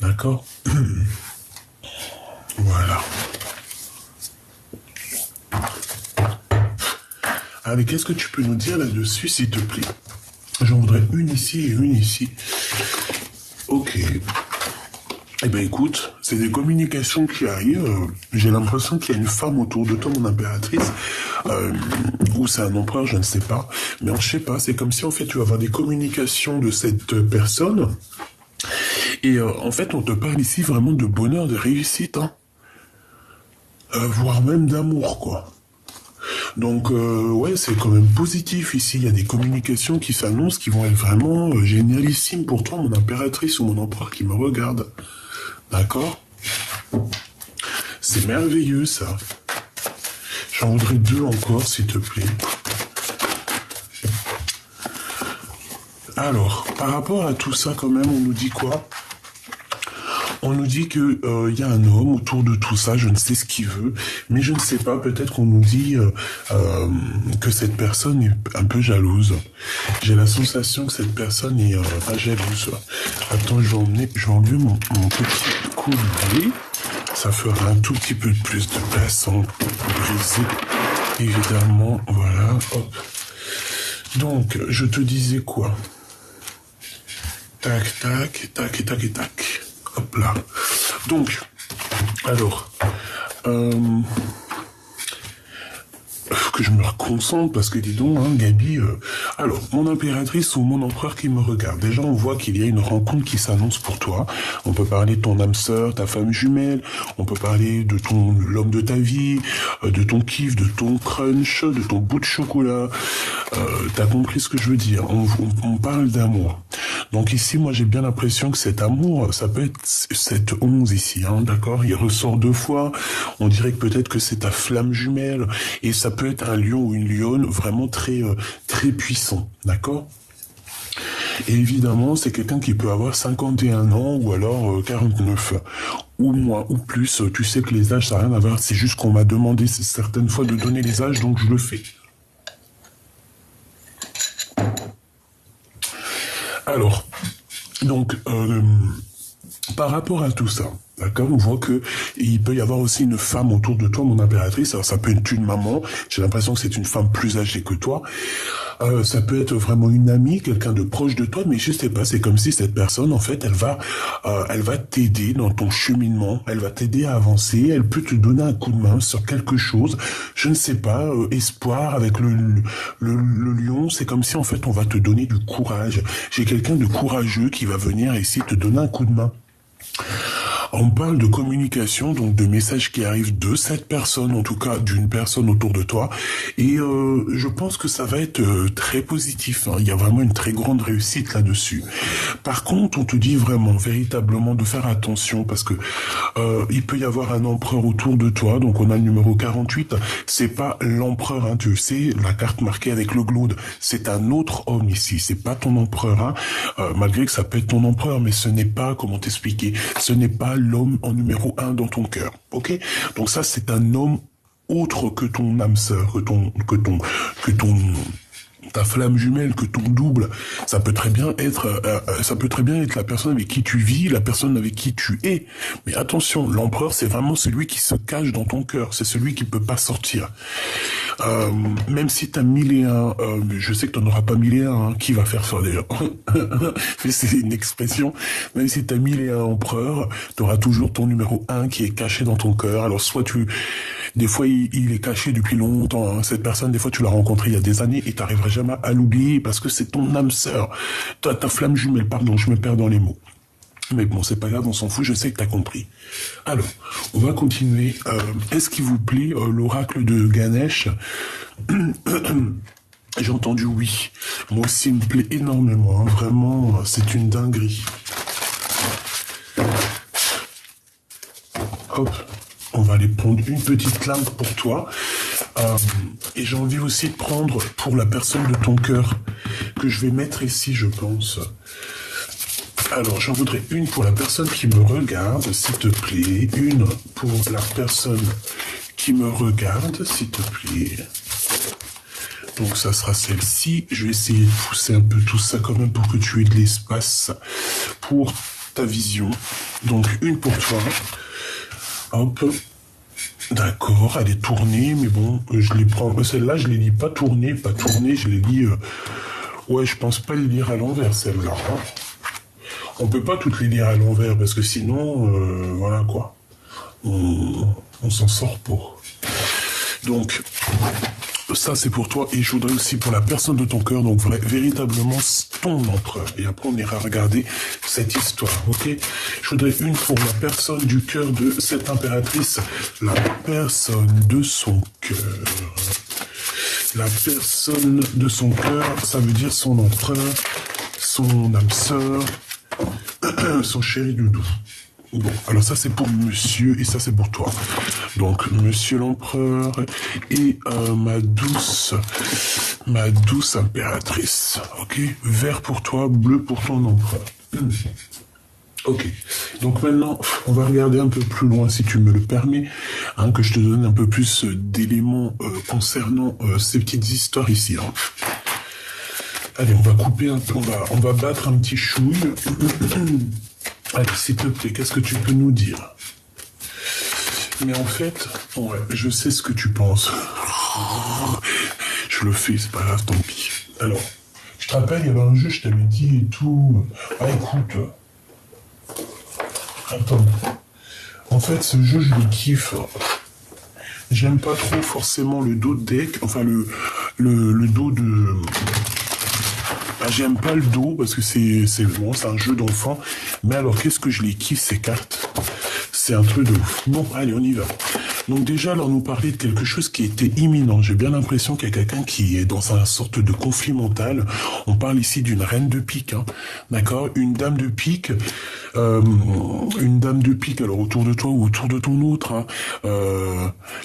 D'accord? Voilà. Allez, qu'est-ce que tu peux nous dire là-dessus, s'il te plaît? J'en voudrais une ici et une ici. Ok. Eh bien, écoute, c'est des communications qui arrivent. J'ai l'impression qu'il y a une femme autour de toi, mon impératrice, ou c'est un empereur, je ne sais pas. Mais je sais pas, c'est comme si, en fait, tu vas avoir des communications de cette personne. Et en fait, on te parle ici vraiment de bonheur, de réussite, hein. Voire même d'amour, quoi. Donc, ouais, c'est quand même positif ici. Il y a des communications qui s'annoncent qui vont être vraiment génialissimes pour toi, mon impératrice ou mon empereur qui me regarde. D'accord? C'est merveilleux, ça. J'en voudrais deux encore, s'il te plaît. Alors, par rapport à tout ça, quand même, on nous dit quoi? On nous dit que y a un homme autour de tout ça, je ne sais ce qu'il veut, mais je ne sais pas, peut-être qu'on nous dit que cette personne est un peu jalouse. J'ai la sensation que cette personne est pas jalouse. Attends, je vais enlever mon petit collier. Ça fera un tout petit peu plus de place sans briser, évidemment. Voilà, hop. Donc, je te disais quoi? Tac, tac, tac, tac, et tac. Hop là. Donc, alors, que je me reconcentre parce que dis donc, hein, Gabi, alors, mon impératrice ou mon empereur qui me regarde. Déjà, on voit qu'il y a une rencontre qui s'annonce pour toi. On peut parler de ton âme sœur, ta femme jumelle. On peut parler de l'homme de ta vie, de ton kiff, de ton crunch, de ton bout de chocolat. T'as compris ce que je veux dire? On parle d'amour. Donc ici, moi, j'ai bien l'impression que cet amour, ça peut être cette 11 ici, hein, d'accord? Il ressort deux fois. On dirait que peut-être que c'est ta flamme jumelle. Et ça peut être un lion ou une lionne vraiment très, très puissant, d'accord? Et évidemment, c'est quelqu'un qui peut avoir 51 ans ou alors 49 ou moins ou plus. Tu sais que les âges, ça n'a rien à voir. C'est juste qu'on m'a demandé certaines fois de donner les âges, donc je le fais. Alors, donc, par rapport à tout ça, d'accord, on voit que il peut y avoir aussi une femme autour de toi, mon impératrice. Alors ça peut être une maman. J'ai l'impression que c'est une femme plus âgée que toi. Ça peut être vraiment une amie, quelqu'un de proche de toi, mais je sais pas. C'est comme si cette personne, en fait, elle va t'aider dans ton cheminement. Elle va t'aider à avancer. Elle peut te donner un coup de main sur quelque chose. Je ne sais pas. Espoir avec le lion. C'est comme si en fait on va te donner du courage. J'ai quelqu'un de courageux qui va venir ici te donner un coup de main. On parle de communication, donc de messages qui arrivent de cette personne, en tout cas d'une personne autour de toi. Et je pense que ça va être très positif, hein. Il y a vraiment une très grande réussite là-dessus. Par contre, on te dit vraiment, véritablement, de faire attention parce que il peut y avoir un empereur autour de toi. Donc on a le numéro 48. C'est pas l'empereur, hein, tu sais, la carte marquée avec le glaude. C'est un autre homme ici. C'est pas ton empereur, hein. Malgré que ça peut être ton empereur, mais ce n'est pas, comment t'expliquer, ce n'est pas l'homme en numéro 1 dans ton cœur, ok? Donc ça, c'est un homme autre que ton âme sœur, que ta flamme jumelle, que ton double. Ça peut très bien être la personne avec qui tu vis, la personne avec qui tu es. Mais attention, l'empereur, c'est vraiment celui qui se cache dans ton cœur. C'est celui qui peut pas sortir. Même si t'as 1001, je sais que t'en auras pas 1001, hein, qui va faire ça déjà? Mais c'est une expression. Même si t'as 1001 empereurs, t'auras toujours ton numéro 1 qui est caché dans ton cœur. Alors soit des fois il est caché depuis longtemps, hein. Cette personne, des fois tu l'as rencontré il y a des années et t'arriveras jamais à l'oublier parce que c'est ton âme sœur. Ta flamme jumelle, pardon, je me perds dans les mots. Mais bon, c'est pas grave, on s'en fout, je sais que t'as compris. Alors, on va continuer. Est-ce qu'il vous plaît, l'oracle de Ganesh? J'ai entendu oui. Moi aussi, il me plaît énormément, hein. Vraiment, c'est une dinguerie. Hop, on va aller prendre une petite lame pour toi. Et j'ai envie aussi de prendre pour la personne de ton cœur, que je vais mettre ici, je pense. Alors, j'en voudrais une pour la personne qui me regarde, s'il te plaît. Une pour la personne qui me regarde, s'il te plaît. Donc, ça sera celle-ci. Je vais essayer de pousser un peu tout ça quand même pour que tu aies de l'espace pour ta vision. Donc, une pour toi. Hop. D'accord, elle est tournée, mais bon, je les prends. Celle-là, je les lis pas tournée, je les lis... Ouais, je pense pas les lire à l'envers, celle-là. Hein. On peut pas toutes les lire à l'envers, parce que sinon, voilà quoi. On s'en sort pas. Donc, ça c'est pour toi, et je voudrais aussi pour la personne de ton cœur, donc véritablement ton empereur. Et après on ira regarder cette histoire, ok? Je voudrais une pour la personne du cœur de cette impératrice, la personne de son cœur. La personne de son cœur, ça veut dire son empereur, son âme sœur, son chéri doudou. Bon, alors ça c'est pour monsieur et ça c'est pour toi. Donc monsieur l'empereur et ma douce impératrice. Ok, vert pour toi, bleu pour ton empereur. Ok, donc maintenant on va regarder un peu plus loin si tu me le permets, hein, que je te donne un peu plus d'éléments concernant ces petites histoires ici. Hein. Allez, on va couper un peu, on va battre un petit chouille. Allez, s'il te plaît, qu'est-ce que tu peux nous dire? Mais en fait, ouais, je sais ce que tu penses. Je le fais, c'est pas grave, tant pis. Alors, je te rappelle, il y avait un jeu, je t'avais dit et tout. Ah, écoute. Attends. En fait, ce jeu, je le kiffe. J'aime pas trop forcément le dos de deck, enfin le dos de... Ah, j'aime pas le dos parce que c'est bon, c'est un jeu d'enfant. Mais alors, qu'est-ce que je les kiffe, ces cartes? C'est un truc de ouf. Bon, allez, on y va. Donc déjà, alors nous parler de quelque chose qui était imminent. J'ai bien l'impression qu'il y a quelqu'un qui est dans une sorte de conflit mental. On parle ici d'une reine de pique, hein, d'accord? Une dame de pique. Alors autour de toi ou autour de ton autre. Hein.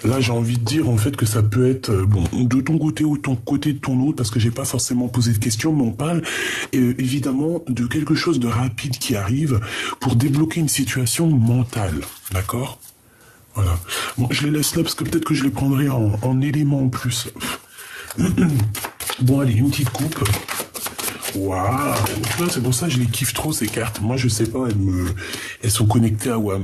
Là, j'ai envie de dire en fait que ça peut être bon de ton côté ou ton côté de ton autre, parce que j'ai pas forcément posé de questions, mais on parle évidemment de quelque chose de rapide qui arrive pour débloquer une situation mentale, d'accord? Voilà. Bon, je les laisse là parce que peut-être que je les prendrai en éléments en plus. Bon, allez, une petite coupe. Waouh, c'est pour ça que je les kiffe trop ces cartes. Moi je sais pas, elles sont connectées à moi.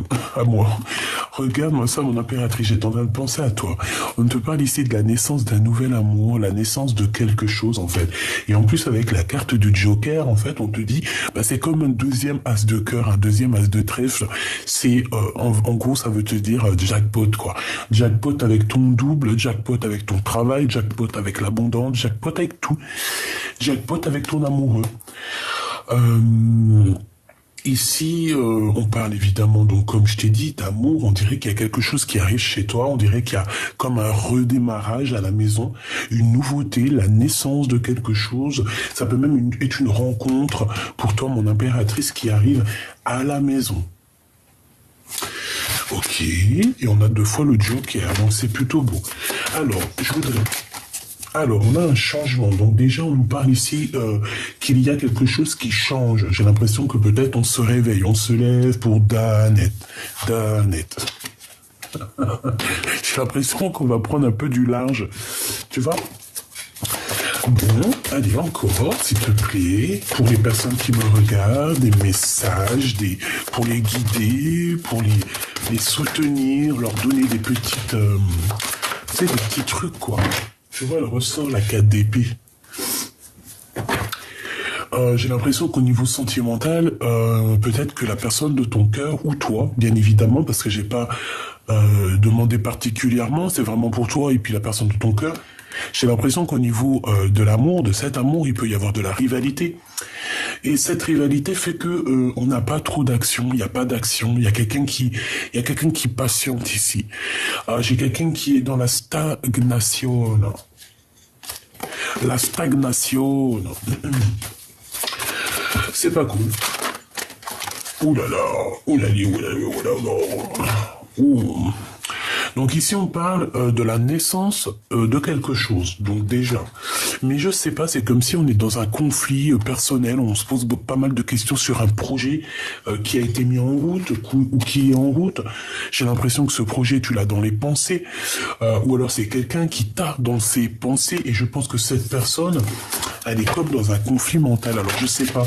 Regarde-moi ça, mon impératrice, j'étais en train de penser à toi. On te parle ici de la naissance d'un nouvel amour, la naissance de quelque chose en fait. Et en plus avec la carte du Joker, en fait, on te dit, bah, c'est comme un deuxième as de cœur, un deuxième as de trèfle. C'est en gros ça veut te dire jackpot quoi. Jackpot avec ton double, jackpot avec ton travail, jackpot avec l'abondance, jackpot avec tout. Jackpot avec ton amoureux. Ici, on parle évidemment, donc comme je t'ai dit, d'amour. On dirait qu'il y a quelque chose qui arrive chez toi. On dirait qu'il y a comme un redémarrage à la maison, une nouveauté, la naissance de quelque chose. Ça peut même être une rencontre pour toi, mon impératrice, qui arrive à la maison. Ok, et on a 2 fois le Joker, donc c'est plutôt beau. Alors, on a un changement. Donc déjà, on nous parle ici qu'il y a quelque chose qui change. J'ai l'impression que peut-être on se réveille, on se lève pour Danette. J'ai l'impression qu'on va prendre un peu du large. Tu vois? Bon, allez, encore, s'il te plaît, pour les personnes qui me regardent, des messages, pour les guider, pour les soutenir, leur donner des petites... tu sais, des petits trucs, quoi. Tu vois, elle ressort la 4 d'épée. J'ai l'impression qu'au niveau sentimental, peut-être que la personne de ton cœur, ou toi, bien évidemment, parce que j'ai pas demandé particulièrement, c'est vraiment pour toi et puis la personne de ton cœur, j'ai l'impression qu'au niveau de l'amour, de cet amour, il peut y avoir de la rivalité. Et cette rivalité fait que on n'a pas trop d'action, il n'y a pas d'action, il y a quelqu'un qui patiente ici. J'ai quelqu'un qui est dans la stagnation. La stagnation. C'est pas cool. Ouh là là, ouh là là, ouh là là, ouh là là. Ouh. Donc ici on parle de la naissance de quelque chose, donc déjà. Mais je sais pas, c'est comme si on est dans un conflit personnel, on se pose pas mal de questions sur un projet qui a été mis en route ou qui est en route. J'ai l'impression que ce projet tu l'as dans les pensées, ou alors c'est quelqu'un qui t'a dans ses pensées, et je pense que cette personne, elle est comme dans un conflit mental. Alors je sais pas.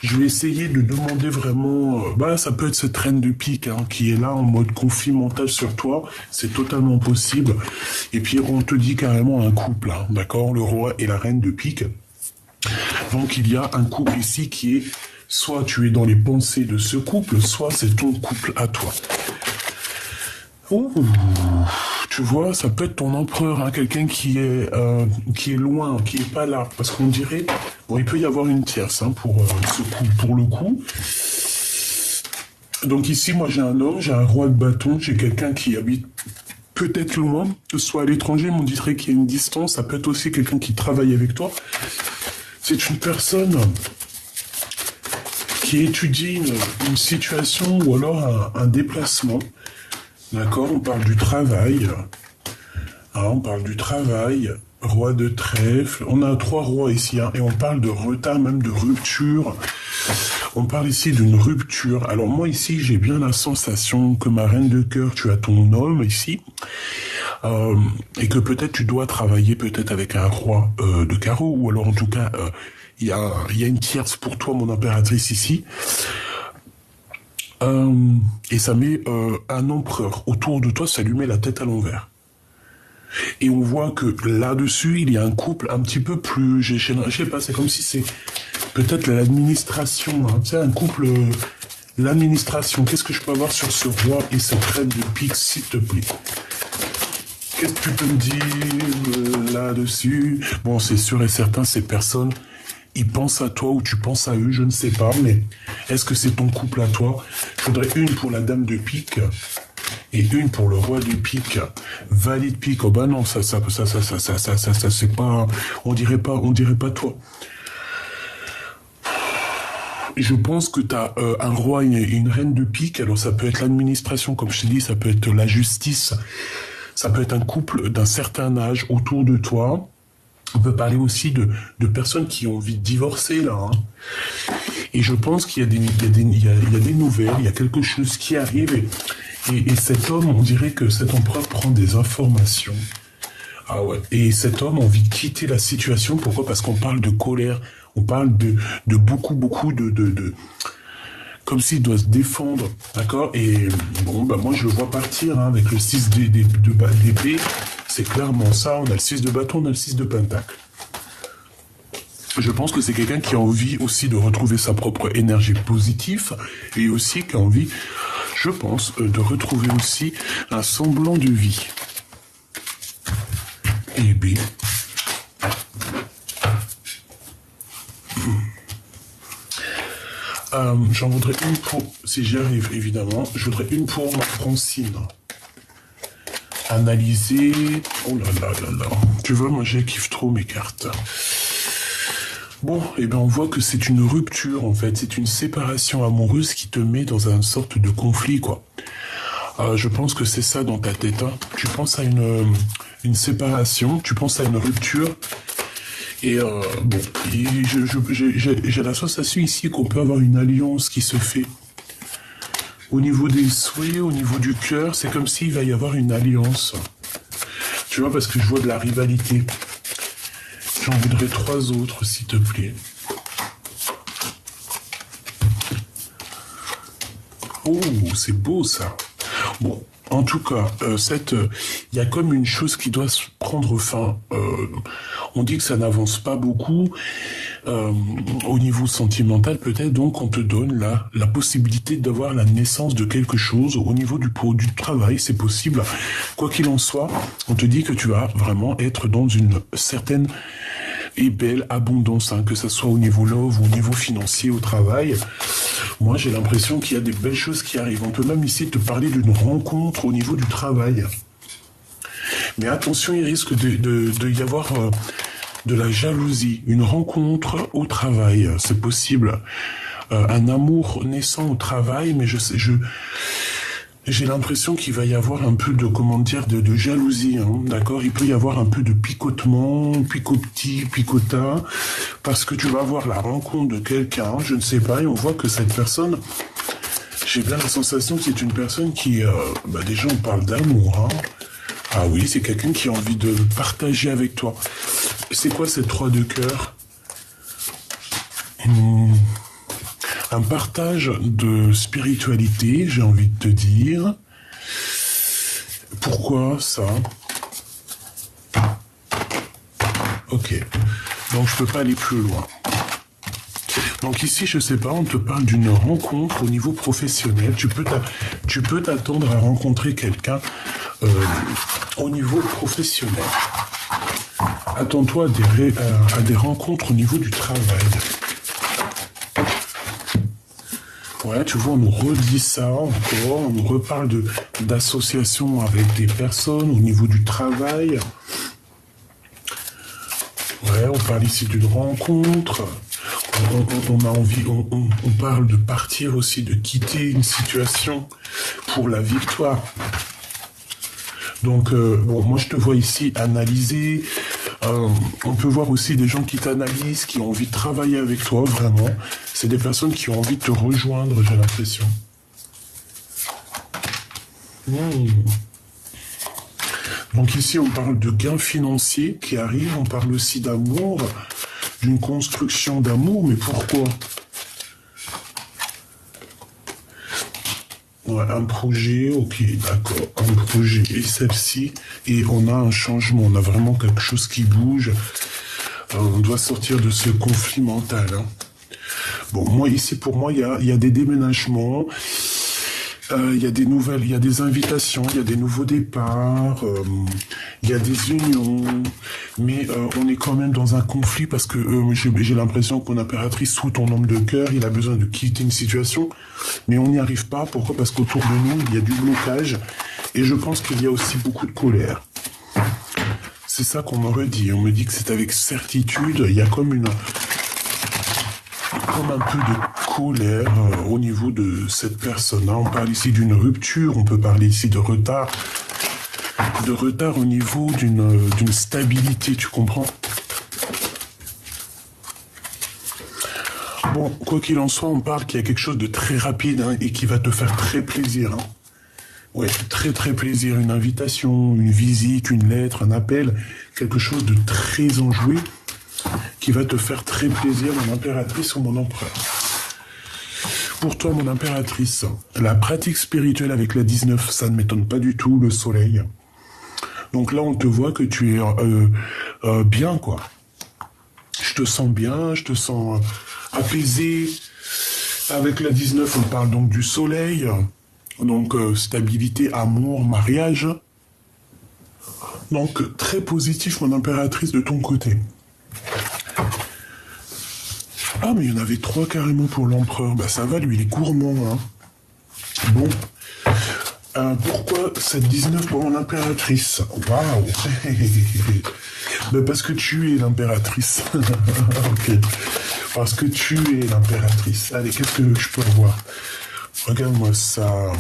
Je vais essayer de demander vraiment... bah, ça peut être cette reine de pique hein, qui est là en mode conflit mental sur toi. C'est totalement possible. Et puis, on te dit carrément un couple, hein, d'accord? Le roi et la reine de pique. Donc, il y a un couple ici qui est... Soit tu es dans les pensées de ce couple, soit c'est ton couple à toi. Oh, tu vois, ça peut être ton empereur, hein, quelqu'un qui est loin, qui est pas là, parce qu'on dirait, bon, il peut y avoir une tierce hein, pour ce coup, pour le coup. Donc ici, moi, j'ai un homme, j'ai un roi de bâton, j'ai quelqu'un qui habite peut-être loin, que ce soit à l'étranger, mais on dirait qu'il y a une distance. Ça peut être aussi quelqu'un qui travaille avec toi. C'est une personne qui étudie une situation ou alors un déplacement. D'accord, on parle du travail. Hein, on parle du travail. Roi de trèfle. On a 3 rois ici. Hein, et on parle de retard, même de rupture. On parle ici d'une rupture. Alors moi ici, j'ai bien la sensation que ma reine de cœur, tu as ton homme ici. Et que peut-être tu dois travailler peut-être avec un roi de carreau. Ou alors en tout cas, il y a une tierce pour toi, mon impératrice ici. Et ça met un empereur autour de toi, ça lui met la tête à l'envers. Et on voit que là-dessus, il y a un couple un petit peu plus... Je sais pas, c'est comme si c'est peut-être l'administration. Hein, tu sais, un couple... l'administration. Qu'est-ce que je peux avoir sur ce roi et cette reine de pique, s'il te plaît? Qu'est-ce que tu peux me dire là-dessus? Bon, c'est sûr et certain, ces personnes... Ils pensent à toi ou tu penses à eux, je ne sais pas, mais est-ce que c'est ton couple à toi? Il faudrait une pour la dame de pique et une pour le roi de pique. Valide pique, oh bah non, ça, c'est pas, on dirait pas toi. Je pense que tu as un roi et une reine de pique, alors ça peut être l'administration, comme je t'ai dit, ça peut être la justice, ça peut être un couple d'un certain âge autour de toi. On peut parler aussi de personnes qui ont envie de divorcer, là. Hein. Et je pense qu'il y a des nouvelles, il y a quelque chose qui arrive. Et cet homme, on dirait que cet empereur prend des informations. Ah ouais. Et cet homme a envie de quitter la situation. Pourquoi? Parce qu'on parle de colère. On parle de beaucoup de comme s'il doit se défendre, d'accord? Et bon, bah moi je le vois partir hein, avec le 6 d'épée, c'est clairement ça, on a le 6 de bâton, on a le 6 de pentacle. Je pense que c'est quelqu'un qui a envie aussi de retrouver sa propre énergie positive, et aussi qui a envie, je pense, de retrouver aussi un semblant de vie. Et bien... j'en voudrais une pour, si j'y arrive évidemment, je voudrais une pour ma Francine. Analyser, oh là là là là, tu vois, moi je kiffe trop mes cartes. Bon, et ben on voit que c'est une rupture en fait, c'est une séparation amoureuse qui te met dans une sorte de conflit quoi. Je pense que c'est ça dans ta tête, hein. Tu penses à une séparation, tu penses à une rupture. Et bon, j'ai la sensation ici qu'on peut avoir une alliance qui se fait. Au niveau des souhaits, au niveau du cœur, c'est comme s'il va y avoir une alliance. Tu vois, parce que je vois de la rivalité. J'en voudrais 3 autres, s'il te plaît. Oh, c'est beau ça. Bon, en tout cas, il y a comme une chose qui doit se prendre fin. On dit que ça n'avance pas beaucoup au niveau sentimental, peut-être. Donc, on te donne la possibilité d'avoir la naissance de quelque chose au niveau du travail. C'est possible. Quoi qu'il en soit, on te dit que tu vas vraiment être dans une certaine et belle abondance, hein, que ce soit au niveau love ou au niveau financier, au travail. Moi, j'ai l'impression qu'il y a des belles choses qui arrivent. On peut même ici te parler d'une rencontre au niveau du travail. Mais attention, il risque de y avoir de la jalousie. Une rencontre au travail, c'est possible. Un amour naissant au travail, mais j'ai l'impression qu'il va y avoir un peu de, comment dire, de jalousie, hein, d'accord? Il peut y avoir un peu de picotement, picota, parce que tu vas avoir la rencontre de quelqu'un, je ne sais pas, et on voit que cette personne, j'ai bien la sensation que c'est une personne qui, déjà on parle d'amour, hein. Ah oui, c'est quelqu'un qui a envie de partager avec toi. C'est quoi cette 3 de cœur? un partage de spiritualité, j'ai envie de te dire. Pourquoi ça? Ok, donc je peux pas aller plus loin. Donc ici, je sais pas, on te parle d'une rencontre au niveau professionnel. Tu peux t'attendre à rencontrer quelqu'un au niveau professionnel. Attends-toi à des rencontres au niveau du travail. Ouais, tu vois, on nous redit ça encore, on nous reparle d'associations avec des personnes au niveau du travail. Ouais, on parle ici d'une rencontre. On a envie, on parle de partir aussi, de quitter une situation pour la victoire. Donc, bon, moi je te vois ici analyser. On peut voir aussi des gens qui t'analysent, qui ont envie de travailler avec toi, vraiment. C'est des personnes qui ont envie de te rejoindre, j'ai l'impression. Donc ici, on parle de gains financiers qui arrivent. On parle aussi d'amour, d'une construction d'amour. Mais pourquoi? Ouais, un projet, ok, d'accord, un projet, et celle-ci, et on a un changement, on a vraiment quelque chose qui bouge, on doit sortir de ce conflit mental. Hein. Bon, moi, ici, pour moi, il y a des déménagements, il y a des nouvelles, il y a des invitations, il y a des nouveaux départs, il y a des unions, mais on est quand même dans un conflit parce que j'ai l'impression que mon impératrice, sous ton homme de cœur, il a besoin de quitter une situation, mais on n'y arrive pas. Pourquoi? Parce qu'autour de nous, il y a du blocage et je pense qu'il y a aussi beaucoup de colère. C'est ça qu'on me redit. On me dit que c'est avec certitude, il y a comme un peu de colère au niveau de cette personne. On parle ici d'une rupture, on peut parler ici de retard au niveau d'une stabilité, tu comprends? Bon, quoi qu'il en soit, on parle qu'il y a quelque chose de très rapide hein, et qui va te faire très plaisir. Hein. Ouais, très très plaisir, une invitation, une visite, une lettre, un appel, quelque chose de très enjoué qui va te faire très plaisir, mon impératrice ou mon empereur. Pour toi, mon impératrice, la pratique spirituelle avec la 19, ça ne m'étonne pas du tout, le soleil. Donc là, on te voit que tu es bien, quoi. Je te sens bien, je te sens apaisé. Avec la 19, on parle donc du soleil. Donc, stabilité, amour, mariage. Donc, très positif, mon impératrice, de ton côté. Ah, mais il y en avait 3 carrément pour l'empereur. Bah, ça va, lui, il est gourmand, hein. Bon. Pourquoi cette 19 pour mon impératrice? Waouh. Bah, parce que tu es l'impératrice. Ok. Parce que tu es l'impératrice. Allez, qu'est-ce que je peux avoir? Regarde-moi ça.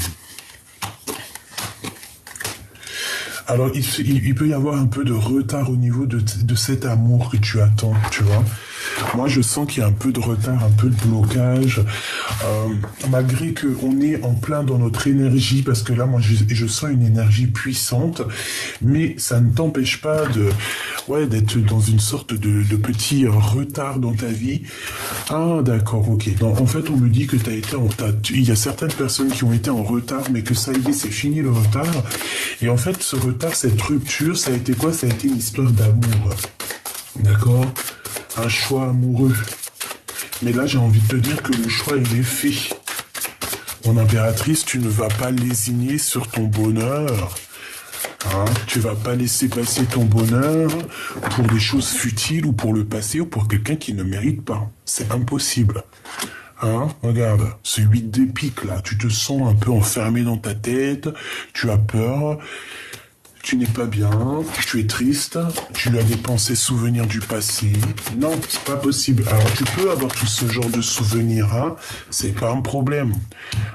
Alors, il peut y avoir un peu de retard au niveau de cet amour que tu attends, tu vois. Moi, je sens qu'il y a un peu de retard, un peu de blocage, malgré qu'on est en plein dans notre énergie, parce que là, moi, je sens une énergie puissante, mais ça ne t'empêche pas d'être dans une sorte de petit retard dans ta vie. Ah, d'accord, ok. Donc, en fait, on me dit que il y a certaines personnes qui ont été en retard, mais que ça y est, c'est fini le retard. Et en fait, ce retard, cette rupture, ça a été quoi? Ça a été une histoire d'amour. D'accord? Un choix amoureux. Mais là, j'ai envie de te dire que le choix, il est fait. Mon impératrice, tu ne vas pas lésigner sur ton bonheur. Hein? Tu vas pas laisser passer ton bonheur pour des choses futiles ou pour le passé ou pour quelqu'un qui ne mérite pas. C'est impossible. Hein? Regarde, ce 8 d'épique là, tu te sens un peu enfermé dans ta tête, tu as peur, tu n'es pas bien, tu es triste, tu as des pensées souvenirs du passé. Non, c'est pas possible. Alors tu peux avoir tout ce genre de souvenirs, hein, c'est pas un problème.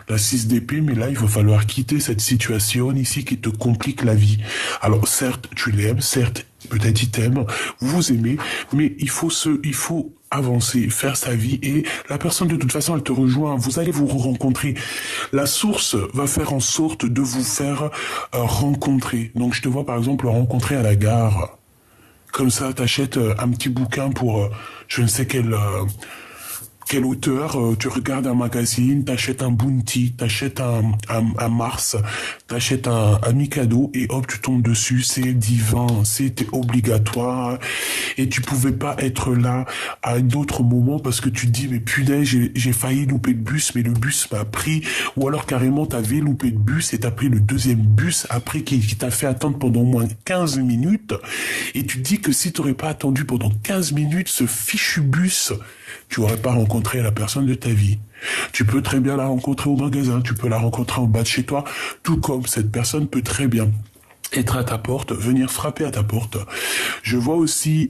La 6 d'épée, mais là il va falloir quitter cette situation ici qui te complique la vie. Alors certes, tu l'aimes, certes, peut-être il t'aime, vous vous aimez, mais il faut avancer, faire sa vie, et la personne de toute façon elle te rejoint, vous allez vous rencontrer. La source va faire en sorte de vous faire rencontrer. Donc je te vois par exemple rencontrer à la gare. Comme ça, t'achètes un petit bouquin pour je ne sais quel quel auteur, tu regardes un magazine, t'achètes un Bounty, t'achètes un Mars, t'achètes un Mikado et hop, tu tombes dessus, c'est divin, c'était obligatoire et tu pouvais pas être là à un autre moment parce que tu te dis mais punaise, j'ai failli louper le bus mais le bus m'a pris, ou alors carrément t'avais loupé le bus et t'as pris le deuxième bus après qui t'a fait attendre pendant au moins 15 minutes et tu te dis que si t'aurais pas attendu pendant 15 minutes ce fichu bus, tu aurais pas rencontré la personne de ta vie. Tu peux très bien la rencontrer au magasin, tu peux la rencontrer en bas de chez toi, tout comme cette personne peut très bien être à ta porte, venir frapper à ta porte. Je vois aussi,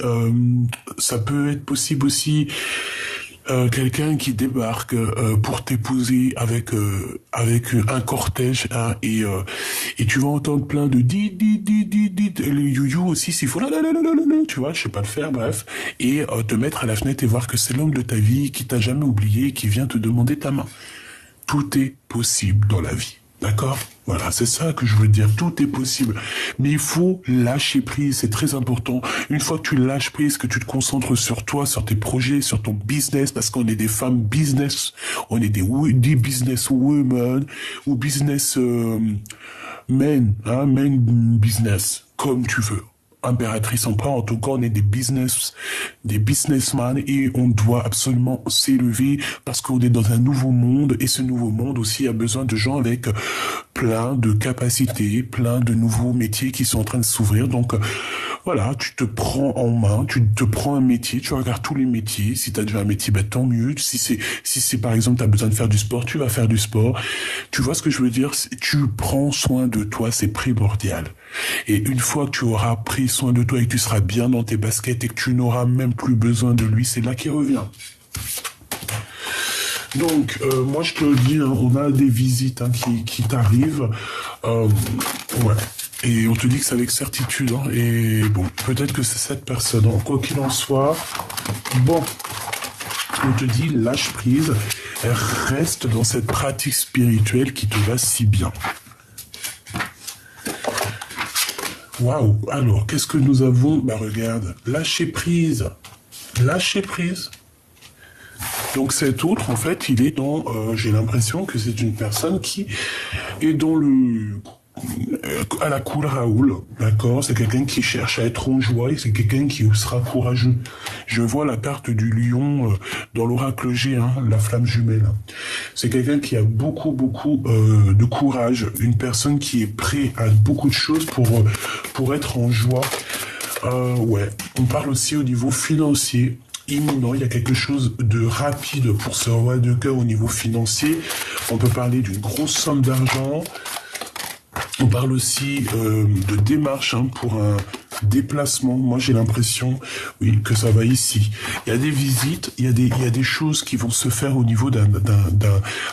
ça peut être possible aussi, quelqu'un qui débarque pour t'épouser avec un cortège hein, et tu vas entendre plein de dit et le you aussi s'il faut tu vois je sais pas le faire bref et te mettre à la fenêtre et voir que c'est l'homme de ta vie qui t'a jamais oublié qui vient te demander ta main. Tout est possible dans la vie. D'accord? Voilà, c'est ça que je veux dire. Tout est possible. Mais il faut lâcher prise, c'est très important. Une fois que tu lâches prise, que tu te concentres sur toi, sur tes projets, sur ton business, parce qu'on est des femmes business, on est des business women ou business men, hein, men business, comme tu veux. Impératrice en pas, en tout cas, on est des businessmen et on doit absolument s'élever parce qu'on est dans un nouveau monde et ce nouveau monde aussi a besoin de gens avec plein de capacités, plein de nouveaux métiers qui sont en train de s'ouvrir. Donc, voilà, tu te prends en main, tu te prends un métier, tu regardes tous les métiers. Si tu as déjà un métier, ben, tant mieux. Si c'est par exemple, tu as besoin de faire du sport, tu vas faire du sport. Tu vois ce que je veux dire? Tu prends soin de toi, c'est primordial. Et une fois que tu auras pris soin de toi et que tu seras bien dans tes baskets et que tu n'auras même plus besoin de lui, c'est là qu'il revient. Donc, moi je te le dis, hein, on a des visites hein, qui t'arrivent. Ouais. Et on te dit que c'est avec certitude. Hein, et bon, peut-être que c'est cette personne. Hein, quoi qu'il en soit, bon, on te dit lâche prise, reste dans cette pratique spirituelle qui te va si bien. Waouh, alors, qu'est-ce que nous avons? Bah regarde, lâcher prise. Lâcher prise. Donc cet autre, en fait, il est dans... j'ai l'impression que c'est une personne qui est dans le... à la cool Raoul, d'accord? C'est quelqu'un qui cherche à être en joie et c'est quelqu'un qui sera courageux. Je vois la carte du lion dans l'oracle G, hein, la flamme jumelle. C'est quelqu'un qui a beaucoup de courage, une personne qui est prêt à beaucoup de choses pour être en joie. Ouais, on parle aussi au niveau financier. Imminent, il y a quelque chose de rapide pour ce roi de cœur au niveau financier. On peut parler d'une grosse somme d'argent. On parle aussi de démarche hein, pour un déplacement. Moi, j'ai l'impression, oui, que ça va ici. Il y a des visites, il y a des choses qui vont se faire au niveau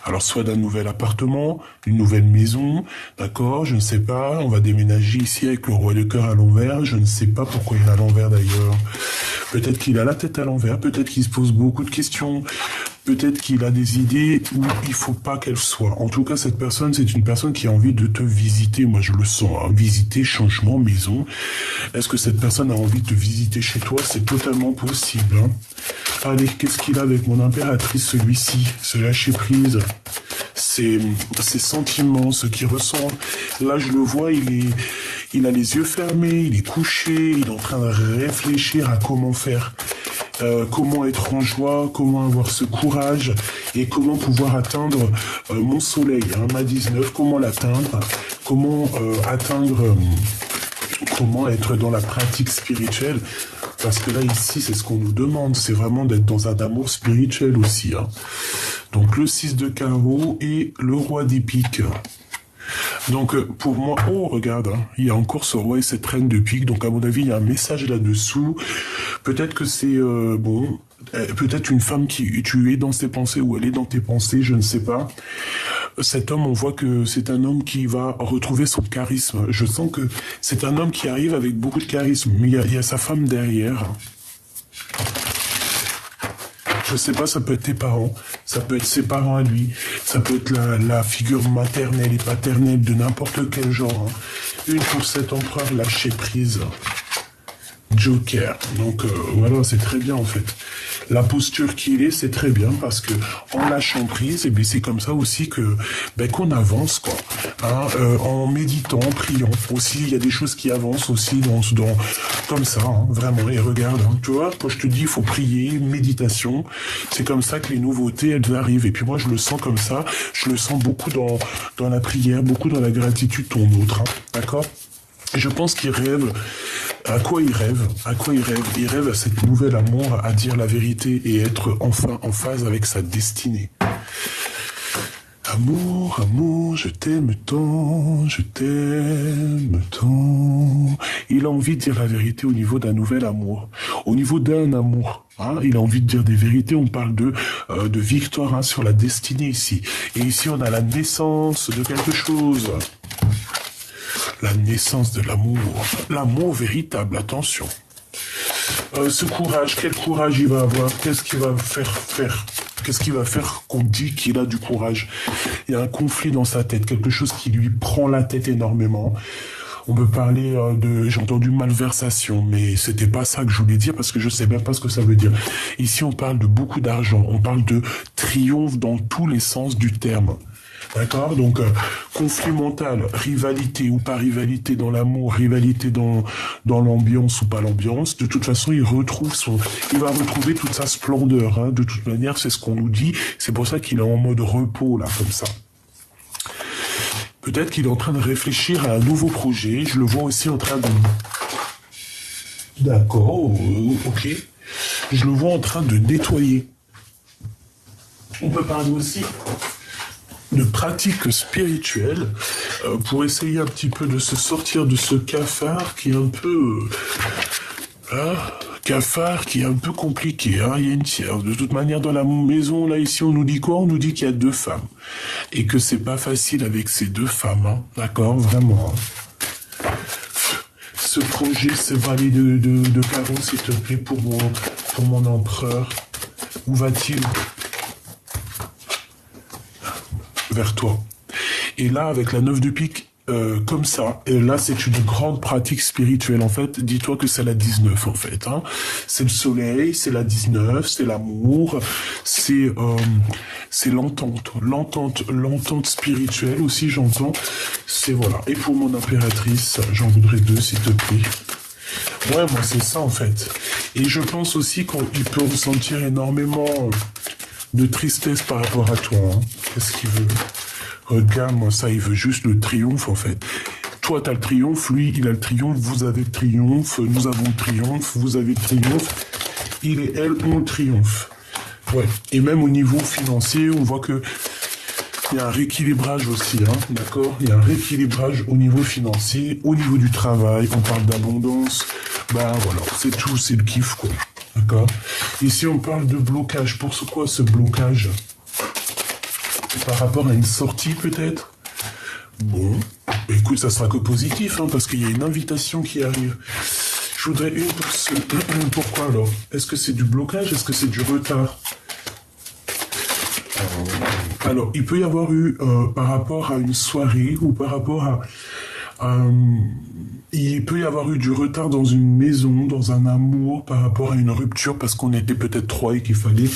alors soit d'un nouvel appartement, une nouvelle maison, d'accord, je ne sais pas. On va déménager ici avec le roi de cœur à l'envers. Je ne sais pas pourquoi il est à l'envers d'ailleurs. Peut-être qu'il a la tête à l'envers, peut-être qu'il se pose beaucoup de questions. Peut-être qu'il a des idées où il faut pas qu'elle soit. En tout cas, cette personne, c'est une personne qui a envie de te visiter. Moi, je le sens. Hein. Visiter, changement, maison. Est-ce que cette personne a envie de te visiter chez toi? C'est totalement possible. Hein. Allez, qu'est-ce qu'il a avec mon impératrice, celui-ci? Ce lâcher prise. Ses sentiments, ce qu'il ressent. Là, je le vois, il a les yeux fermés, il est couché, il est en train de réfléchir à comment faire. Comment être en joie, comment avoir ce courage et comment pouvoir atteindre mon soleil, hein, ma 19, comment l'atteindre, comment comment être dans la pratique spirituelle, parce que là ici c'est ce qu'on nous demande, c'est vraiment d'être dans un amour spirituel aussi. Hein. Donc le 6 de carreau et le roi d'épique. Donc pour moi, oh regarde, hein, il y a encore ce roi et cette reine de pique, donc à mon avis il y a un message là-dessous, peut-être que c'est, bon, peut-être une femme qui, tu es dans ses pensées ou elle est dans tes pensées, je ne sais pas. Cet homme, on voit que c'est un homme qui va retrouver son charisme, je sens que c'est un homme qui arrive avec beaucoup de charisme, mais il y a sa femme derrière. Je sais pas, ça peut être tes parents, ça peut être ses parents à lui, ça peut être la figure maternelle et paternelle de n'importe quel genre. Hein. Une pour cet empereur, lâcher prise. Joker. Donc voilà, c'est très bien en fait. la posture qu'il est, c'est très bien parce que en lâchant prise, et bien c'est comme ça aussi que qu'on avance quoi. Hein, en méditant, en priant aussi, il y a des choses qui avancent aussi comme ça, hein, vraiment. Et regarde, hein, tu vois, quand je te dis il faut prier, méditation, c'est comme ça que les nouveautés elles arrivent. Et puis moi je le sens comme ça, je le sens beaucoup dans la prière, beaucoup dans la gratitude ton autre, hein, d'accord? Je pense qu'il rêve. À quoi il rêve? À quoi il rêve? Il rêve à cette nouvel amour, à dire la vérité et être enfin en phase avec sa destinée. Amour, amour, je t'aime tant, je t'aime tant. Il a envie de dire la vérité au niveau d'un nouvel amour, au niveau d'un amour. Hein, il a envie de dire des vérités, on parle de victoire, hein, sur la destinée ici. Et ici, on a la naissance de quelque chose. La naissance de l'amour véritable, attention. Ce courage, quel courage il va avoir? Qu'est-ce qu'il va faire? Qu'est-ce qu'il va faire qu'on dit qu'il a du courage? Il y a un conflit dans sa tête, quelque chose qui lui prend la tête énormément. On peut parler j'ai entendu malversation, mais c'était pas ça que je voulais dire parce que je sais même pas ce que ça veut dire. Ici, on parle de beaucoup d'argent, on parle de triomphe dans tous les sens du terme. D'accord? Donc, conflit mental, rivalité ou pas rivalité dans l'amour, rivalité dans l'ambiance ou pas l'ambiance. De toute façon, il va retrouver toute sa splendeur. Hein. De toute manière, c'est ce qu'on nous dit. C'est pour ça qu'il est en mode repos, là, comme ça. Peut-être qu'il est en train de réfléchir à un nouveau projet. Je le vois aussi en train de... D'accord, ok. Je le vois en train de nettoyer. On peut parler aussi de pratiques spirituelles pour essayer un petit peu de se sortir de ce cafard qui est un peu qui est un peu compliqué. Hein. Il y a une tiers. De toute manière, dans la maison, là, ici, on nous dit quoi? On nous dit qu'il y a 2 femmes. Et que c'est pas facile avec ces 2 femmes. Hein. D'accord? Vraiment. Hein. Ce projet, ce valet de carreaux, s'il te plaît, pour mon empereur. Où va-t-il? Vers toi. Et là, avec la 9 de pique, comme ça, et là, c'est une grande pratique spirituelle, en fait. Dis-toi que c'est la 19, en fait. Hein. C'est le soleil, c'est la 19, c'est l'amour, c'est l'entente spirituelle aussi, j'entends. C'est voilà. Et pour mon impératrice, j'en voudrais 2, s'il te plaît. Ouais, moi, c'est ça, en fait. Et je pense aussi qu'il peut ressentir énormément de tristesse par rapport à toi. Hein. Qu'est-ce qu'il veut? Regarde-moi ça, il veut juste le triomphe, en fait. Toi, t'as le triomphe, lui, il a le triomphe, vous avez le triomphe, nous avons le triomphe, vous avez le triomphe, il et elle ont le triomphe. Ouais. Et même au niveau financier, on voit que il y a un rééquilibrage aussi, hein, d'accord? Il y a un rééquilibrage au niveau financier, au niveau du travail, on parle d'abondance, bah voilà, c'est tout, c'est le kiff, quoi. D'accord? Ici, on parle de blocage. Pour quoi ce blocage? Par rapport à une sortie, peut-être? Bon, écoute, ça sera que positif, hein, parce qu'il y a une invitation qui arrive. Je voudrais une pour ce... Pourquoi, alors? Est-ce que c'est du blocage? Est-ce que c'est du retard? Alors, il peut y avoir eu, par rapport à une soirée, ou par rapport à... il peut y avoir eu du retard dans une maison, dans un amour, par rapport à une rupture, parce qu'on était peut-être 3 et qu'il fallait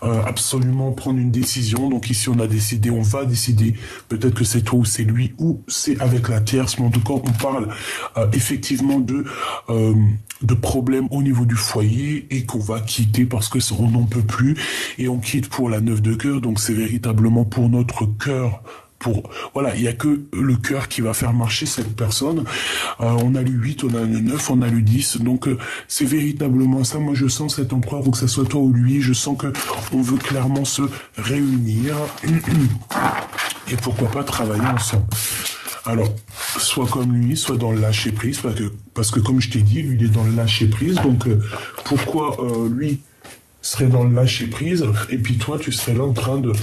absolument prendre une décision. Donc ici, on a décidé, on va décider. Peut-être que c'est toi ou c'est lui, ou c'est avec la tierce. Mais en tout cas, on parle effectivement de problèmes au niveau du foyer et qu'on va quitter parce que on n'en peut plus. Et on quitte pour la 9 de cœur. Donc c'est véritablement pour notre cœur. Voilà, il n'y a que le cœur qui va faire marcher cette personne. On a le 8, on a le 9, on a le 10. Donc, c'est véritablement ça. Moi, je sens cet empereur, ou que ça soit toi ou lui, je sens que on veut clairement se réunir. Et pourquoi pas travailler ensemble. Alors, soit comme lui, soit dans le lâcher-prise, parce que comme je t'ai dit, lui, il est dans le lâcher-prise. Donc, pourquoi lui serait dans le lâcher prise, et puis toi, tu serais là en train de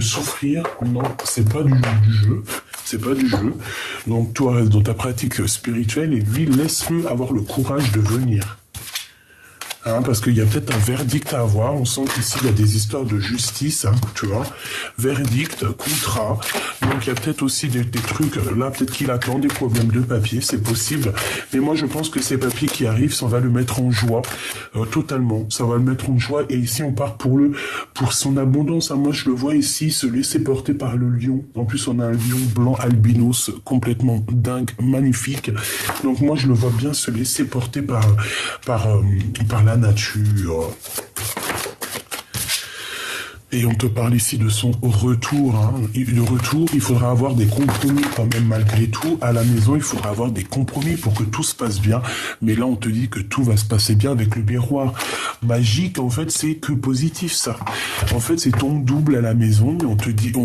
souffrir? Non, c'est pas du jeu, c'est pas du jeu. Donc toi, reste dans ta pratique spirituelle, et lui, laisse-le avoir le courage de venir. Hein, parce qu'il y a peut-être un verdict à avoir. On sent qu'ici, il y a des histoires de justice, hein, tu vois. Verdict, contrat. Donc, il y a peut-être aussi des trucs. Là, peut-être qu'il attend des problèmes de papier, c'est possible. Mais moi, je pense que ces papiers qui arrivent, ça va le mettre en joie, totalement. Ça va le mettre en joie. Et ici, on part pour son abondance. Hein. Moi, je le vois ici, se laisser porter par le lion. En plus, on a un lion blanc albinos complètement dingue, magnifique. Donc, moi, je le vois bien se laisser porter par la nature. Et on te parle ici de son retour. Hein. Le retour, il faudra avoir des compromis quand même malgré tout. À la maison, il faudra avoir des compromis pour que tout se passe bien. Mais là, on te dit que tout va se passer bien avec le miroir magique. En fait, c'est que positif, ça. En fait, c'est ton double à la maison. Mais on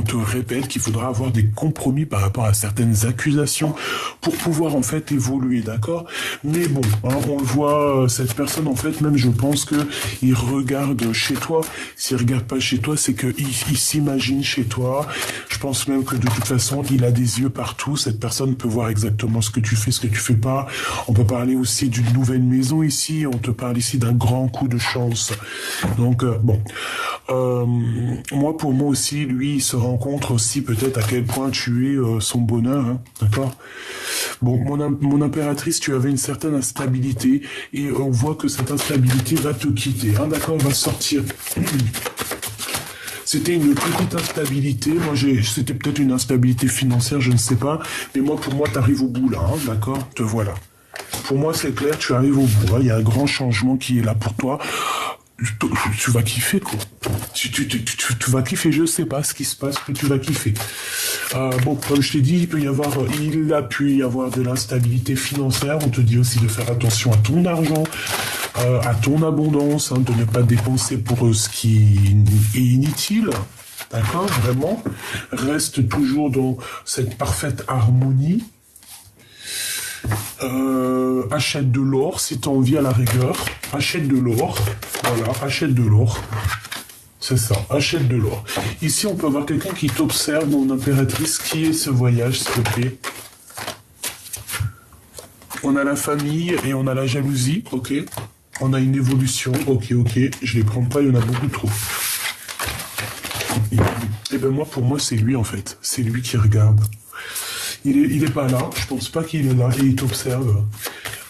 te répète qu'il faudra avoir des compromis par rapport à certaines accusations pour pouvoir, en fait, évoluer, d'accord? Mais bon, hein, on le voit, cette personne, en fait, même, je pense que il regarde chez toi. S'il regarde pas chez toi, c'est qu'il s'imagine chez toi. Je pense même que de toute façon, il a des yeux partout. Cette personne peut voir exactement ce que tu fais, ce que tu fais pas. On peut parler aussi d'une nouvelle maison ici. On te parle ici d'un grand coup de chance. Donc, bon. Moi, pour moi aussi, lui, il se rencontre aussi peut-être à quel point tu es son bonheur. Hein, d'accord? Bon, mon impératrice, tu avais une certaine instabilité. Et on voit que cette instabilité va te quitter. Hein, d'accord? Va sortir. C'était une petite instabilité. Moi, c'était peut-être une instabilité financière, je ne sais pas. Mais moi, pour moi, tu arrives au bout là, hein, d'accord? Te voilà. Pour moi, c'est clair, tu arrives au bout. Hein. Il y a un grand changement qui est là pour toi. Tu vas kiffer, quoi. Tu vas kiffer, je sais pas ce qui se passe, mais tu vas kiffer. Bon, comme je t'ai dit, il a pu y avoir de l'instabilité financière. On te dit aussi de faire attention à ton argent, à ton abondance, hein, de ne pas dépenser pour ce qui est inutile. D'accord, vraiment. Reste toujours dans cette parfaite harmonie. Achète de l'or si tu as envie à la rigueur. Achète de l'or. Voilà, achète de l'or. C'est ça, achète de l'or. Ici, on peut avoir quelqu'un qui t'observe, mon impératrice. Qui est ce voyage, s'il te plaît? On a la famille et on a la jalousie, ok. On a une évolution, ok. Je les prends pas, il y en a beaucoup trop. Et ben moi, pour moi, c'est lui en fait. C'est lui qui regarde. Il est pas là, je pense pas qu'il est là, et il t'observe.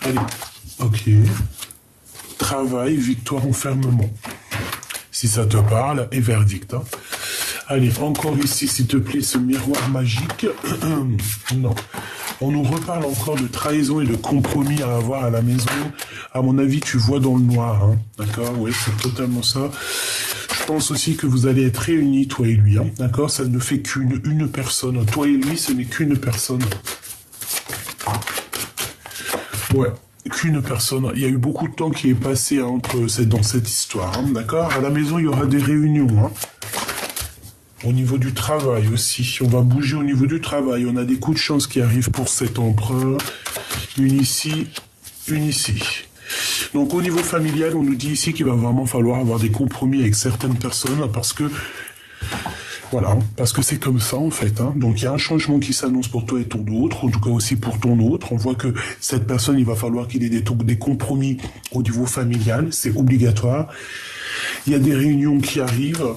Allez, ok. Travail, victoire, enfermement. Si ça te parle, et verdict. Hein. Allez, encore ici, s'il te plaît, ce miroir magique. Non. On nous reparle encore de trahison et de compromis à avoir à la maison. À mon avis, tu vois dans le noir. Hein. D'accord? Oui, c'est totalement ça. Je pense aussi que vous allez être réunis, toi et lui. Hein. D'accord? Ça ne fait qu'une personne. Toi et lui, ce n'est qu'une personne. Ouais, qu'une personne. Il y a eu beaucoup de temps qui est passé hein, dans cette histoire. Hein. D'accord? À la maison, il y aura des réunions. Hein. Au niveau du travail aussi, on va bouger au niveau du travail. On a des coups de chance qui arrivent pour cet empereur. Une ici, une ici. Donc au niveau familial, on nous dit ici qu'il va vraiment falloir avoir des compromis avec certaines personnes parce que voilà, parce que c'est comme ça en fait. Hein. Donc il y a un changement qui s'annonce pour toi et ton autre, en tout cas aussi pour ton autre. On voit que cette personne, il va falloir qu'il ait des compromis au niveau familial, c'est obligatoire. Il y a des réunions qui arrivent.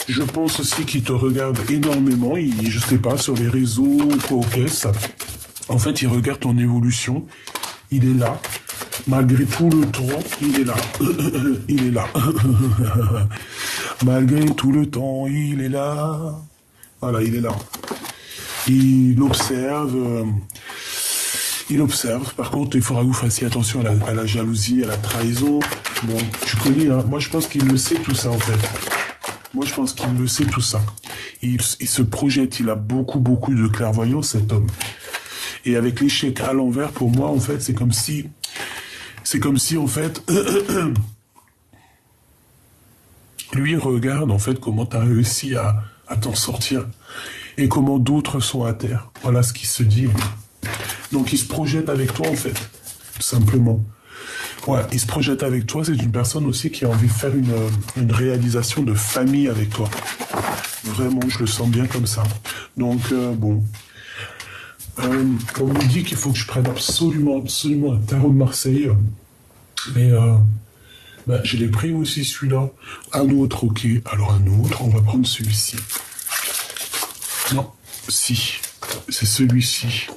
Je pense aussi qu'il te regarde énormément. Je sais pas, sur les réseaux ou quoi au caisse. En fait, il regarde ton évolution. Il est là. Malgré tout le temps, il est là. Il est là. Malgré tout le temps, il est là. Voilà, il est là. Il observe. Il observe. Par contre, il faudra que vous fassiez attention à la jalousie, à la trahison. Bon, tu connais, hein. Moi, je pense qu'il le sait tout ça, en fait. Moi, je pense qu'il le sait tout ça. Il se projette. Il a beaucoup de clairvoyance, cet homme. Et avec l'échec à l'envers, pour moi, en fait, c'est comme si, en fait, lui regarde, en fait, comment tu as réussi à t'en sortir. Et comment d'autres sont à terre. Voilà ce qu'il se dit. Donc, il se projette avec toi, en fait. Tout simplement. Ouais, il se projette avec toi. C'est une personne aussi qui a envie de faire une réalisation de famille avec toi. Vraiment, je le sens bien comme ça. Donc, bon. On me dit qu'il faut que je prenne absolument un tarot de Marseille. Mais Bah, je l'ai pris aussi celui-là. Un autre, ok. Alors un autre, on va prendre celui-ci. Non, si. C'est celui-ci.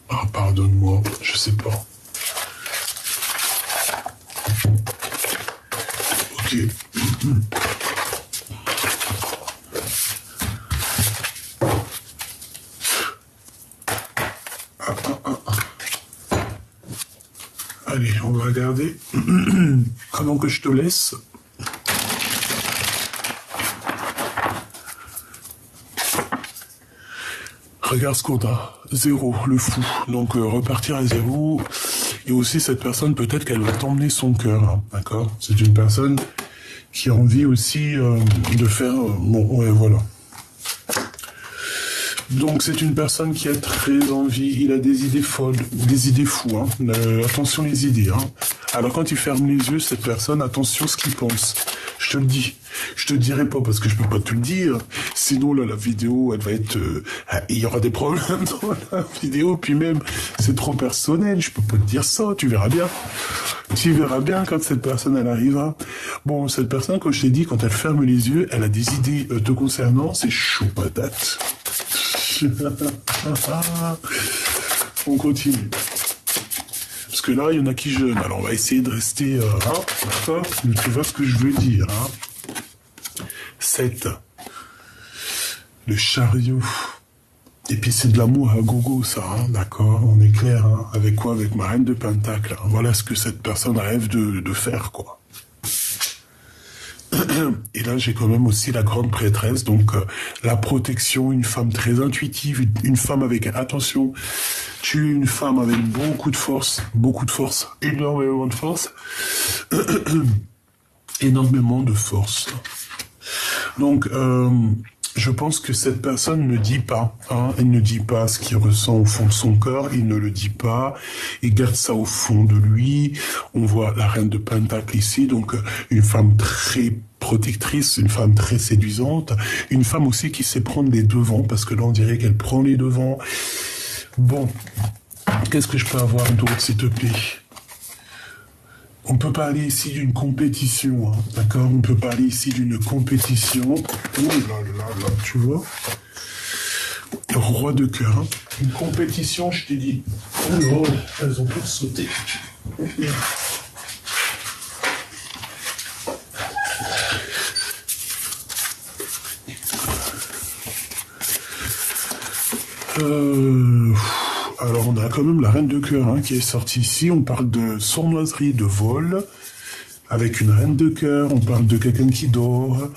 Ah, pardonne-moi, je sais pas. Ok. Allez, on va regarder. Avant que je te laisse. Regarde ce qu'on a. 0, le fou. Donc repartir à 0. Et aussi cette personne, peut-être qu'elle va t'emmener son cœur. Hein, d'accord? C'est une personne qui a envie aussi de faire... bon, ouais, voilà. Donc c'est une personne qui a très envie, il a des idées folles, des idées fous, hein. Attention les idées, hein. Alors quand il ferme les yeux, cette personne, attention ce qu'il pense. Je te le dis. Je te dirai pas parce que je peux pas te le dire. Sinon là la vidéo elle va être... il y aura des problèmes dans la vidéo, puis même c'est trop personnel, je peux pas te dire ça, tu verras bien. Tu verras bien quand cette personne elle arrivera. Bon, cette personne, comme je t'ai dit, quand elle ferme les yeux, elle a des idées te concernant, c'est chaud patate. On continue. Parce que là, il y en a qui jeûnent. Alors, on va essayer de rester... d'accord, mais tu vois ce que je veux dire. Hein. 7. Le chariot. Et puis, c'est de l'amour à gogo, ça. Hein, d'accord, on est clair. Hein. Avec quoi? Avec ma reine de Pentacle. Hein. Voilà ce que cette personne rêve de faire, quoi. Et là, j'ai quand même aussi la grande prêtresse, donc la protection, une femme très intuitive, une femme avec... Attention, tu es une femme avec beaucoup de force, énormément de force, énormément de force. Donc, je pense que cette personne ne dit pas, hein, elle ne dit pas ce qu'il ressent au fond de son corps, il ne le dit pas, il garde ça au fond de lui. On voit la reine de Pentacle ici, donc une femme très protectrice, une femme très séduisante, une femme aussi qui sait prendre les devants, parce que là on dirait qu'elle prend les devants. Bon, qu'est-ce que je peux avoir d'autre, s'il te plaît? On peut parler ici d'une compétition, hein, d'accord? On peut parler ici d'une compétition. Oh là là là, tu vois? Roi de cœur. Hein. Une compétition, je t'ai dit. Oh là, elles ont toutes sauté. Alors on a quand même la reine de cœur hein, qui est sortie ici. On parle de sournoiserie, de vol, avec une reine de cœur. On parle de quelqu'un qui dort.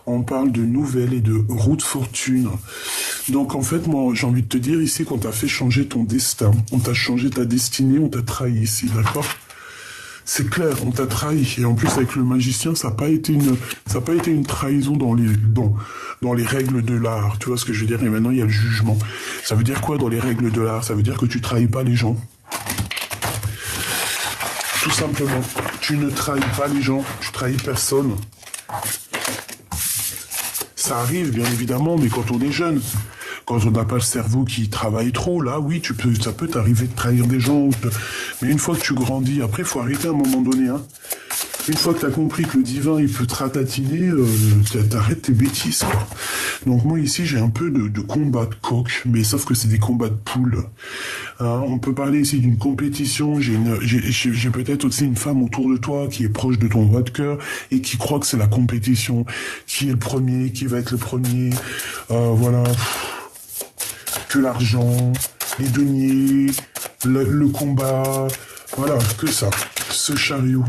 On parle de nouvelles et de roue de fortune. Donc en fait, moi j'ai envie de te dire ici qu'on t'a fait changer ton destin. On t'a changé ta destinée, on t'a trahi ici, d'accord? C'est clair, on t'a trahi. Et en plus, avec le magicien, ça n'a pas été une trahison dans les règles de l'art. Tu vois ce que je veux dire? Et maintenant, il y a le jugement. Ça veut dire quoi dans les règles de l'art? Ça veut dire que tu trahis pas les gens. Tout simplement. Tu ne trahis pas les gens. Tu trahis personne. Ça arrive, bien évidemment, mais quand on est jeune, quand on n'a pas le cerveau qui travaille trop, là, oui, ça peut t'arriver de trahir des gens. Mais une fois que tu grandis, après, il faut arrêter à un moment donné. Hein. Une fois que tu as compris que le divin, il peut te ratatiner, t'arrêtes tes bêtises. Quoi. Donc moi, ici, j'ai un peu de combat de coq, mais sauf que c'est des combats de poules. Hein, on peut parler ici d'une compétition. J'ai peut-être aussi une femme autour de toi qui est proche de ton roi de cœur et qui croit que c'est la compétition. Qui est le premier, qui va être le premier. Voilà... que l'argent, les deniers, le combat, voilà, que ça. Ce chariot.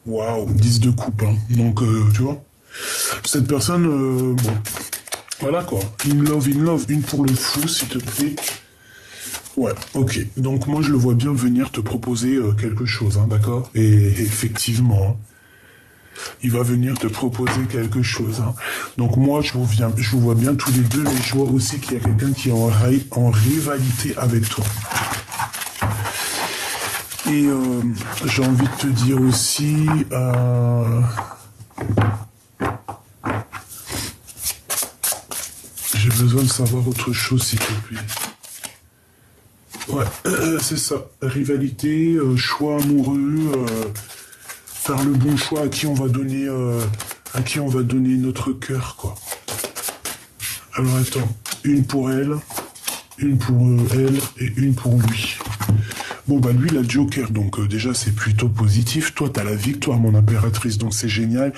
Waouh, 10 de coupe, hein. Donc, tu vois, cette personne, bon, voilà quoi. In love, une pour le fou, s'il te plaît. Ouais, ok. Donc, moi, je le vois bien venir te proposer quelque chose, hein, d'accord? Et effectivement... Hein, il va venir te proposer quelque chose. Hein. Donc moi, je vous vois bien tous les deux, mais je vois aussi qu'il y a quelqu'un qui est en rivalité avec toi. Et j'ai envie de te dire aussi... j'ai besoin de savoir autre chose, s'il te plaît. Ouais, c'est ça. Rivalité, choix amoureux... faire le bon choix à qui on va donner notre cœur, quoi. Alors attends, une pour elle et une pour lui. Bon, bah lui, il a le Joker, donc déjà, c'est plutôt positif. Toi, t'as la victoire, mon impératrice, donc c'est génial.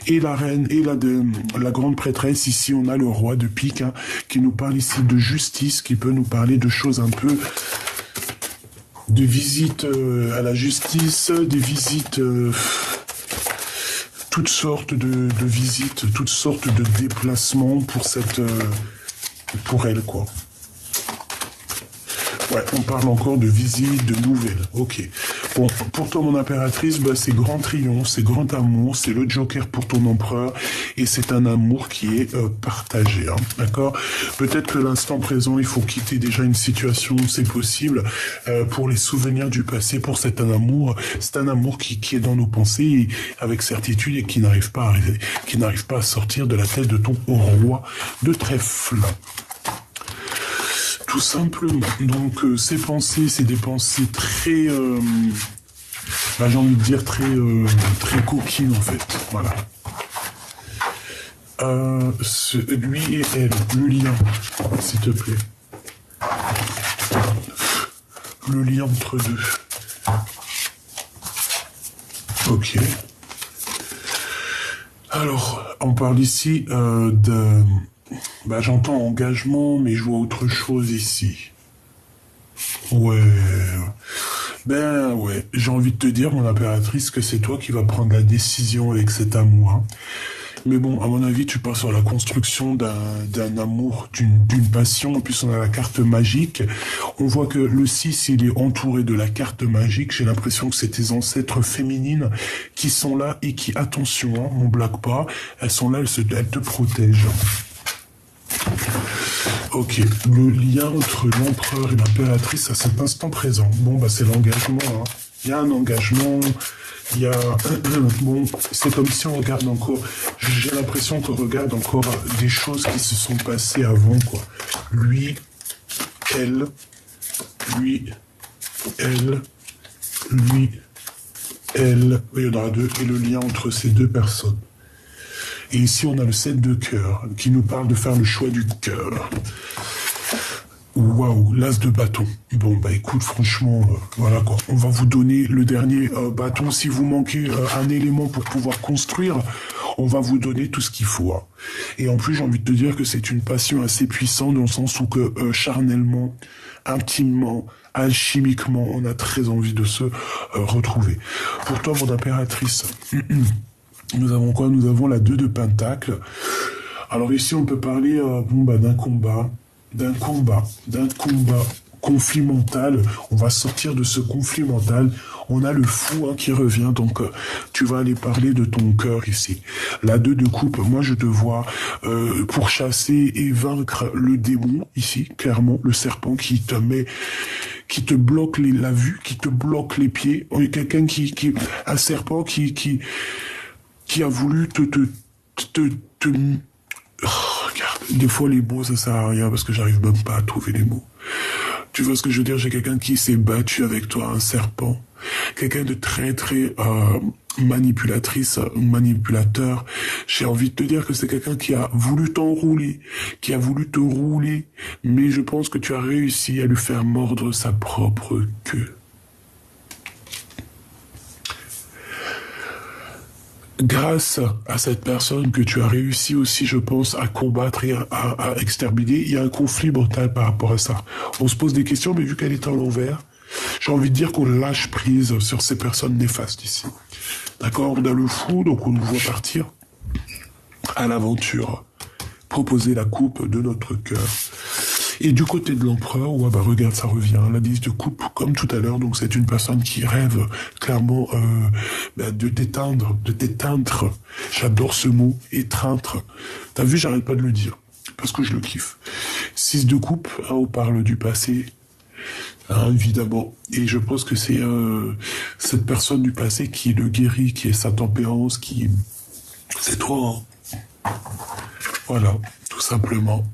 Et la reine, et la grande prêtresse, ici, on a le roi de pique, hein, qui nous parle ici de justice, qui peut nous parler de choses un peu... de visites à la justice, des visites... toutes sortes de visites, toutes sortes de déplacements pour elle, quoi. Ouais, on parle encore de visites, de nouvelles. Ok. Bon, pour toi, mon impératrice, bah, c'est grand triomphe, c'est grand amour, c'est le Joker pour ton empereur, et c'est un amour qui est partagé, hein, d'accord? Peut-être que l'instant présent, il faut quitter déjà une situation, c'est possible, pour les souvenirs du passé, pour c'est un amour qui est dans nos pensées, et avec certitude, et qui n'arrive pas à sortir de la tête de ton roi de trèfle. Tout simplement. Donc, ces pensées, c'est des pensées très, j'ai envie de dire très coquines, en fait. Voilà. Lui et elle, le lien, s'il te plaît. Le lien entre deux. Ok. Alors, on parle ici de... Bah, j'entends engagement, mais je vois autre chose ici. Ouais. Ben ouais, j'ai envie de te dire, mon impératrice, que c'est toi qui vas prendre la décision avec cet amour. Hein. Mais bon, à mon avis, tu pars sur la construction d'un amour, d'une passion. En plus, on a la carte magique. On voit que le 6, il est entouré de la carte magique. J'ai l'impression que c'est tes ancêtres féminines qui sont là et qui, attention, hein, on blague pas, elles sont là, elles te protègent. Ok, le lien entre l'empereur et l'impératrice à cet instant présent. Bon, bah c'est l'engagement. Hein. Il y a un engagement, il y a... Bon, c'est comme si on regarde encore... J'ai l'impression qu'on regarde encore des choses qui se sont passées avant, quoi. Lui, elle, lui, elle, lui, elle... Il y en aura deux, et le lien entre ces deux personnes. Et ici, on a le 7 de cœur, qui nous parle de faire le choix du cœur. Waouh, l'as de bâton. Bon, bah écoute, franchement, voilà quoi. On va vous donner le dernier bâton. Si vous manquez un élément pour pouvoir construire, on va vous donner tout ce qu'il faut. Hein. Et en plus, j'ai envie de te dire que c'est une passion assez puissante, dans le sens où que charnellement, intimement, alchimiquement, on a très envie de se retrouver. Pour toi, mon impératrice... Nous avons quoi? Nous avons la 2 de Pentacle. Alors ici, on peut parler d'un combat conflit mental. On va sortir de ce conflit mental. On a le fou qui revient. Donc, tu vas aller parler de ton cœur ici. La 2 de coupe, moi, je te vois pour chasser et vaincre le démon ici, clairement, le serpent qui te bloque la vue, qui te bloque les pieds. Quelqu'un un serpent qui a voulu Oh, regarde, des fois les mots ça sert à rien parce que j'arrive même pas à trouver les mots. Tu vois ce que je veux dire? J'ai quelqu'un qui s'est battu avec toi, un serpent. Quelqu'un de très manipulatrice, manipulateur. J'ai envie de te dire que c'est quelqu'un qui a voulu t'enrouler, qui a voulu te rouler, mais je pense que tu as réussi à lui faire mordre sa propre queue. Grâce à cette personne que tu as réussi aussi, je pense, à combattre et à exterminer, il y a un conflit mental par rapport à ça. On se pose des questions, mais vu qu'elle est à l'envers, j'ai envie de dire qu'on lâche prise sur ces personnes néfastes ici. D'accord? On a le fou, donc on nous voit partir à l'aventure, proposer la coupe de notre cœur. Et du côté de l'empereur, ouais, bah regarde, ça revient. La 10 de coupe, comme tout à l'heure, donc c'est une personne qui rêve clairement de t'éteindre. J'adore ce mot, étreindre. T'as vu, j'arrête pas de le dire, parce que je le kiffe. 6 de coupe, on parle du passé, évidemment. Et je pense que c'est cette personne du passé qui le guérit, qui est sa tempérance, qui... C'est toi, hein. Voilà, tout simplement.